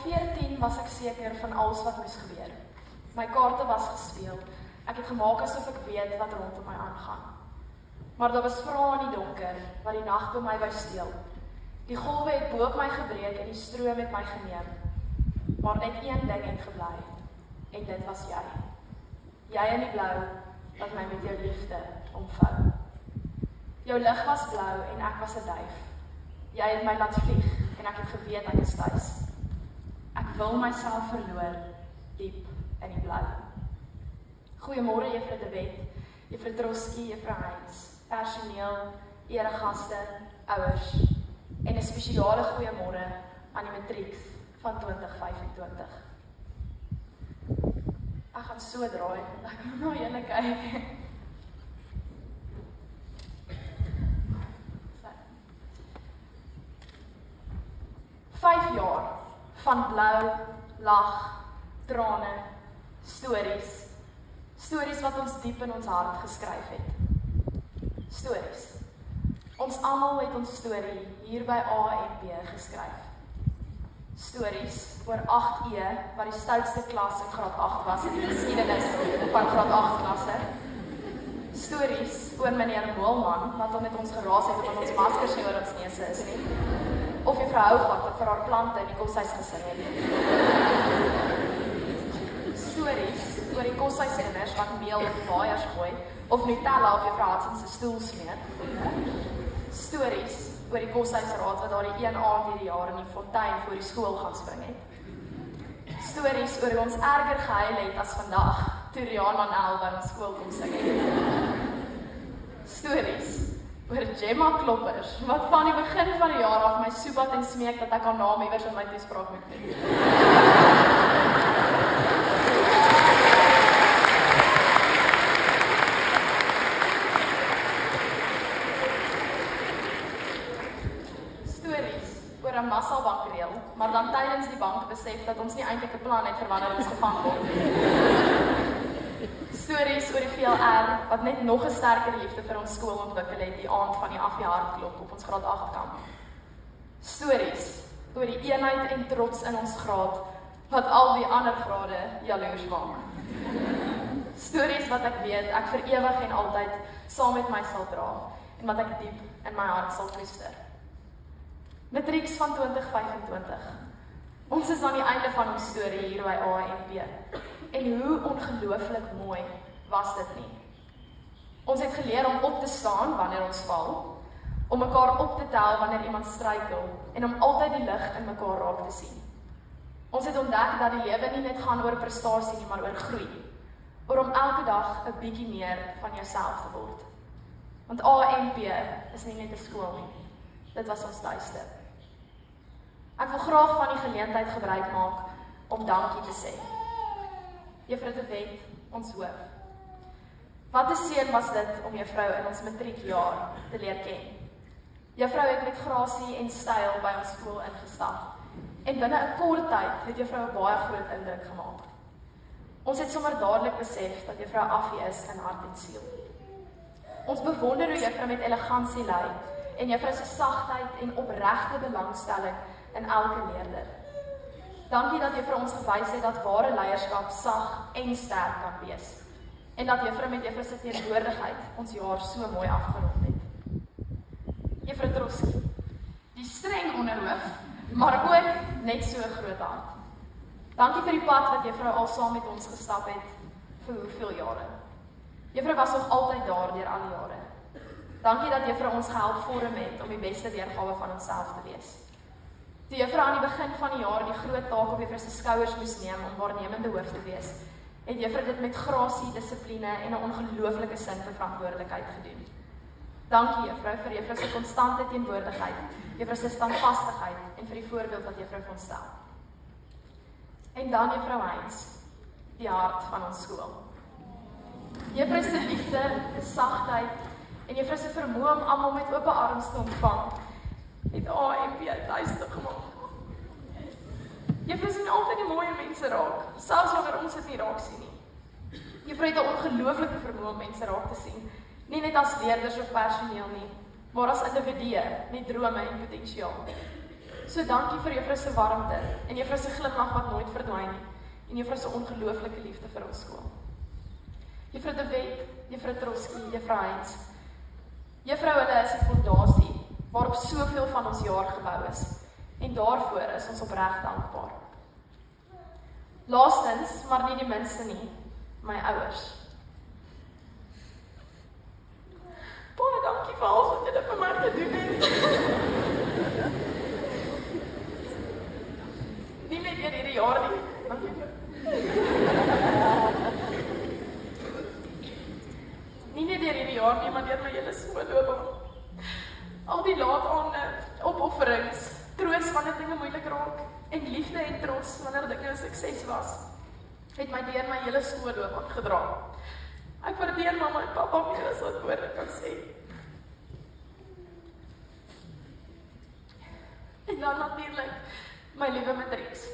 14 was ek seker van alles wat moes gebeur. My kaarte was gespeel. Ek het gemaak asof ek weet wat rondom my aangaan. Maar daar was vrae in die donker, wat die nag by my wou steel. Die golwe het bo op my gebreek en die stroom het my geneem. Maar net een ding het gebly, en dit was jy. Jy in die blou, wat my met jou liefde omvou. Jou lig was blou en ek was 'n duif. Jy het my laat vlieg en ek het geweet ek is tuis. Ek wil myself verloor, diep in die blou. Goeiemôre Juffrou de Wet, Juffrou Troski, Juffrou Heinz, personeel, eregaste, ouers en 'n spesiale goeiemôre aan die matrieks van 2025. Ek gaan so draai, ek moet na julle kyk. 5 jaar van blou, lag, trane, stories wat ons diep in ons hart geskryf het. Stories. Ons almal het ons storie hier by ANP geskryf. Stories oor 8E, wat die stoutste klas in graad 8 was in die geskiedenis van graad 8 klasse. Stories oor meneer Moelman, wat al met ons geraas het omdat ons maskers nie oor ons neuse is nie. Of juffrou Hougat wat vir haar plante in die koshuis gesing het. Stories oor die koshuiskinders wat meel op die waaiers gooi, of Nutella op juffrou Hudson se stoel smeer. Stories oor die koshuisraad wat daar die een aand hierdie jaar in die fontein voor die skool gaan spring het. Stories oor hoe ons erger gehuil het as vandag, toe Rihanna Nel by ons skool kom sing het. Stories oor Gemma Kloppers, wat van die begin van die jaar af my soebat en smeek dat ek haar naam iewers in my toespraak moet doen. Stories oor 'n massabankreel, maar dan tydens die bank besef dat ons nie eintlik 'n plan het vir wanneer ons gevang word. Stories oor die VLR, wat net nog 'n sterker liefde vir ons skool ontwikkel het die aand van die afjaarklop op ons graad 8 kamp. Stories oor die eenheid en trots in ons graad, wat al die ander grade jaloers maak. Stories wat ek weet ek vir ewig en altyd saam met my sal dra, en wat ek diep in my hart sal koester. Matrieks van 2025. Ons is aan die einde van ons storie hier by ANP. En hoe ongelooflik mooi was dit nie. Ons het geleer om op te staan wanneer ons val, om mekaar op te tel wanneer iemand struikel, en om altyd die lig in mekaar raak te sien. Ons het ontdek dat die lewe nie net gaan oor prestasie nie, maar oor groei. Oor om elke dag 'n bietjie meer van jouself te word. Want ANP is nie net 'n skool nie. Dit was ons tuiste. Ek wil graag van die geleentheid gebruik maak om dankie te sê. Juffrou de Wet, ons hoof. Wat 'n seën was dit om juffrou in ons matriekjaar te leer ken. Juffrou het met grasie en styl by ons skool ingestap. En binne 'n kort tyd het juffrou 'n baie groot indruk gemaak. Ons het sommer dadelik besef dat juffrou Affie is in hart en siel. Ons bewonder hoe juffrou met elegansie lei en juffrou se sagtheid en opregte belangstelling in elke leerder. Dankie dat juffrou ons gewys het dat ware leierskap sag en sterk kan wees. En dat juffrou met juffrou se teenwoordigheid ons jaar so mooi afgerond het. Juffrou Troski, die streng onderhoof, maar ook net so groot hart. Dankie vir die pad wat juffrou al saam met ons gestap het vir hoeveel jare. Juffrou was nog altyd daar deur al die jare. Dankie dat juffrou ons gehelp vorm het om die beste weergawe van onsself te wees. Toe juffrou aan die begin van die jaar die groot taak op juffrou se skouers moes neem om waarnemende hoof te wees, het juffrou dit met grasie, dissipline en 'n ongelooflike sin vir verantwoordelikheid gedoen. Dankie juffrou vir juffrou se konstante teenwoordigheid, juffrou se standvastigheid en vir die voorbeeld wat juffrou vir ons stel. En dan juffrou Heinz, die hart van ons skool. Juffrou se liefde, sagtheid en juffrou se vermoë om almal met oop arms te ontvang, het ANP tuiste gemaak. Juffrou sien altyd die mooie mense raak, selfs wanneer ons dit nie raak sien nie. Juffrou het 'n ongelooflike vermoë om mense raak te sien, nie net as leerders of personeel nie, maar as individue met drome en potensiaal. So dankie vir juffrou se warmte en juffrou se glimlag wat nooit verdwyn nie en juffrou se ongelooflike liefde vir ons skool. Juffrou De Wet, juffrou Troski, juffrou Heinz. Juffrou, hulle is 'n fondasie waarop soveel van ons jaar gebou is en daarvoor is ons opreg dankbaar. Laastens, maar nie die minste nie, my ouers. Baie dankie vir alles wat julle vir my gedoen het. Nie net deur hierdie jaar nie. Dankie. Nie net deur hierdie jaar nie, maar deur my hele skoolloopbaan. Al die laataande, opofferings, troos wanneer dinge moeilik raak en liefde en trots wanneer dinge 'n sukses was, het my deur my hele skoolloopbaan gedra. Ek waardeer mamma en pappa meer as wat woorde kan sê. En dan natuurlik my liewe matrieks.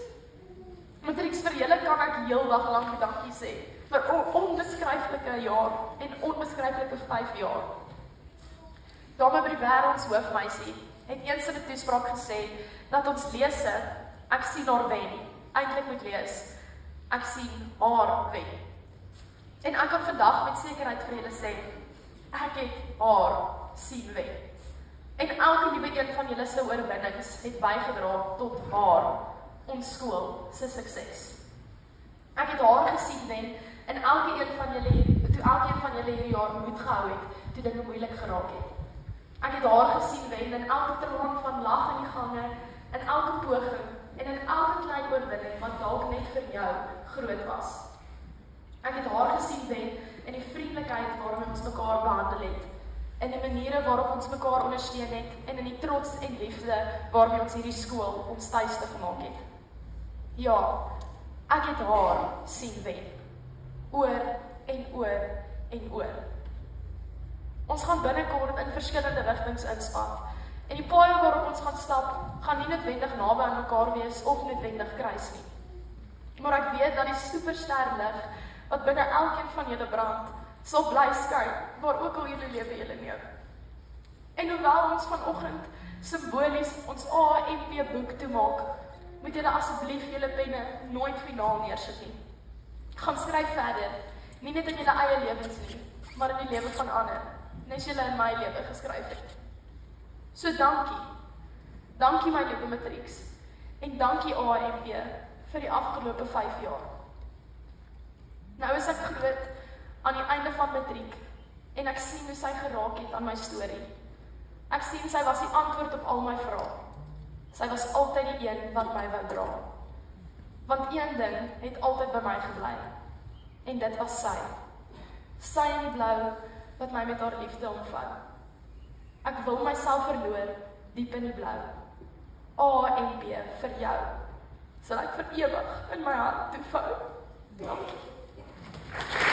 Matrieks, vir julle kan ek heel dag lank dankie sê vir onbeskryflike jaar en onbeskryflike 5 jaar. Dame Briewer, ons hoofmeisie, het eens in 'n toespraak gesê dat ons lese, ek sien haar wen, eintlik moet lees, ek sien haar wen. En ek kan vandag met sekerheid vir julle sê, ek het haar sien wen. En elke liewe een van julle se oorwinnings het bygedra tot haar, ons skool se sukses. Ek het haar gesien wen en toe elkeen van julle hierdie jaar moed gehou het, toe dinge moeilik geraak het. Ek het haar gesien wen in elke traan van lag in die gange, in elke poging en in elke klein oorwinning wat dalk net vir jou groot was. Ek het haar gesien wen in die vriendelikheid waarop ons mekaar behandel het, in die maniere waarop ons mekaar ondersteun het en in die trots en liefde waarmee ons hierdie skool ons tuiste gemaak het. Ja, ek het haar sien wen, oor en oor en oor. Ons gaan binnekort in verskillende rigtings inspat en die paaie waarop ons gaan stap, gaan nie noodwendig naby aan mekaar wees of noodwendig kruis nie. Maar ek weet dat die superster lig wat binne elkeen van julle brand, sal bly skyn, waar ook al julle lewe julle neem. En hoewel ons vanoggend simbolies ons AMP boek toemaak, moet julle asseblief julle penne nooit finaal neersit nie. Gaan skryf verder, nie net in julle eie lewens nie, maar in die lewe van ander, nes julle in my lewe geskryf het. So dankie, dankie my liewe matrieks, en dankie AMP vir die afgelope 5 jaar. Nou is ek groot aan die einde van matriek, en ek sien hoe sy geraak het aan my storie. Ek sien sy was die antwoord op al my vrae. Sy was altyd die een wat my wou dra. Want een ding het altyd by my gebly, en dit was sy. Sy in die blou, wat my met haar liefde omvou. Ek wil myself verloor, diep in die blou. AMP vir jou, sal ek vir ewig in my hart toevou. Dankie.